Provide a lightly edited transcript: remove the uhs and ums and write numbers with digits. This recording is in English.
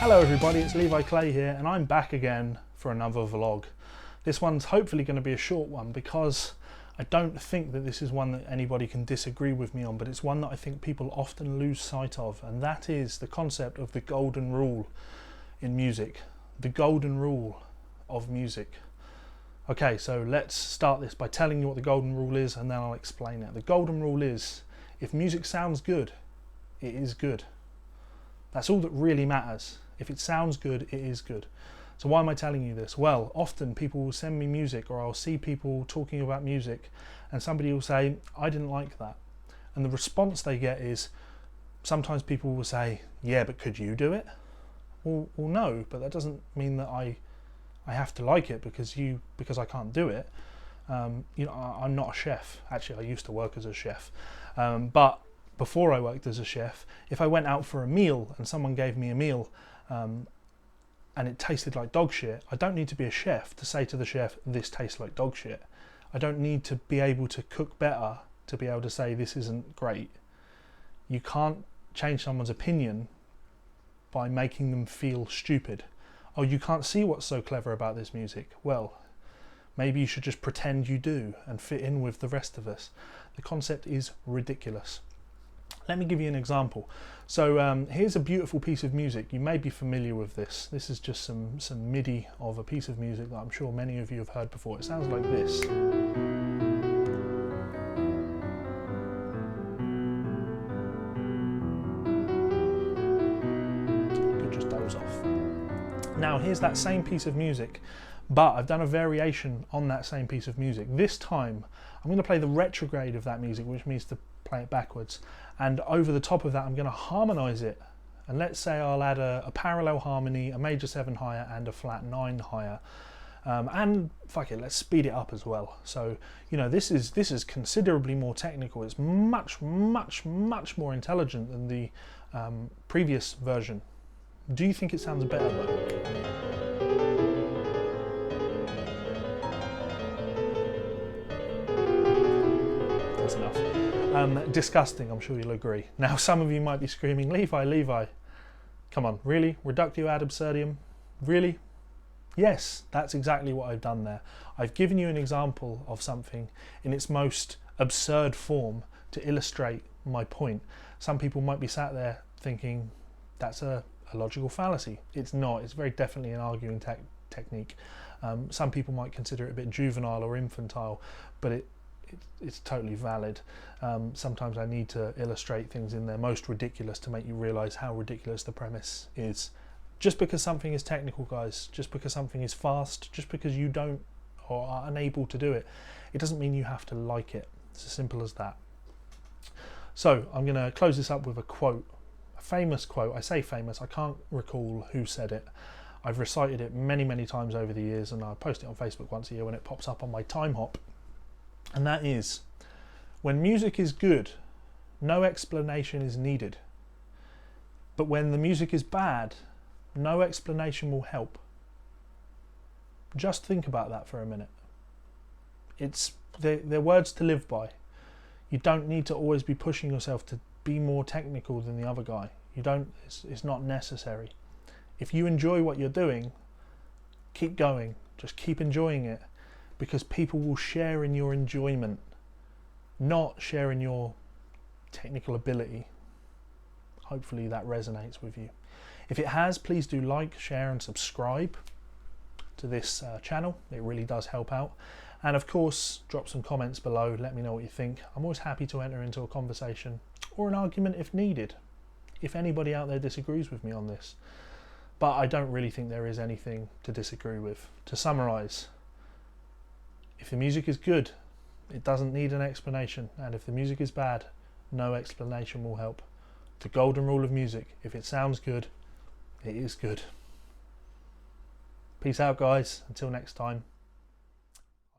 Hello everybody, it's Levi Clay here and I'm back again for another vlog. This one's hopefully going to be a short one because I don't think that this is one that anybody can disagree with me on, but it's one that I think people often lose sight of, and that is the concept of the golden rule in music. The golden rule of music. Okay, so let's start this by telling you what the golden rule is and then I'll explain it. The golden rule is, if music sounds good, it is good. That's all that really matters. If it sounds good, it is good. So why am I telling you this? Well, often people will send me music, or I'll see people talking about music and somebody will say, I didn't like that. And the response they get is, sometimes people will say, yeah, but could you do it? Well no, but that doesn't mean that I have to like it because I can't do it. You know, I'm not a chef. Actually, I used to work as a chef. But before I worked as a chef, if I went out for a meal and someone gave me a meal and it tasted like dog shit, I don't need to be a chef to say to the chef, this tastes like dog shit. I don't need to be able to cook better to be able to say this isn't great. You can't change someone's opinion by making them feel stupid. Oh, you can't see what's so clever about this music. Well, maybe you should just pretend you do and fit in with the rest of us. The concept is ridiculous. Let me give you an example. So here's a beautiful piece of music. You may be familiar with this. This is just some MIDI of a piece of music that I'm sure many of you have heard before. It sounds like this. You could just doze off. Now here's that same piece of music, but I've done a variation on that same piece of music. This time I'm going to play the retrograde of that music, which means to play it backwards, and over the top of that I'm going to harmonize it, and let's say I'll add a parallel harmony, a major 7 higher and a flat 9 higher, and fuck it, let's speed it up as well. So you know, this is considerably more technical. It's much more intelligent than the previous version. Do you think it sounds better though? That's enough. Disgusting, I'm sure you'll agree. Now some of you might be screaming, Levi, come on, really? Reductio ad absurdum? Really? Yes, that's exactly what I've done there. I've given you an example of something in its most absurd form to illustrate my point. Some people might be sat there thinking, that's a logical fallacy. It's not. It's very definitely an arguing technique. Some people might consider it a bit juvenile or infantile, but it's totally valid. Sometimes I need to illustrate things in their most ridiculous to make you realize how ridiculous the premise is. Just because something is technical, guys, just because something is fast, just because you don't or are unable to do it, it doesn't mean you have to like it. It's as simple as that. So I'm going to close this up with a quote, a famous quote. I say famous, I can't recall who said it. I've recited it many times over the years, and I post it on Facebook once a year when it pops up on my time hop. And that is, when music is good, no explanation is needed. But when the music is bad, no explanation will help. Just think about that for a minute. They're words to live by. You don't need to always be pushing yourself to be more technical than the other guy. It's not necessary. If you enjoy what you're doing, keep going. Just keep enjoying it. Because people will share in your enjoyment, not share in your technical ability. Hopefully that resonates with you. If it has, please do like, share and subscribe to this channel. It really does help out. And of course, drop some comments below. Let me know what you think. I'm always happy to enter into a conversation or an argument if needed, if anybody out there disagrees with me on this. But I don't really think there is anything to disagree with. To summarize, if the music is good, it doesn't need an explanation, and if the music is bad, no explanation will help. The golden rule of music, if it sounds good, it is good. Peace out, guys. Until next time.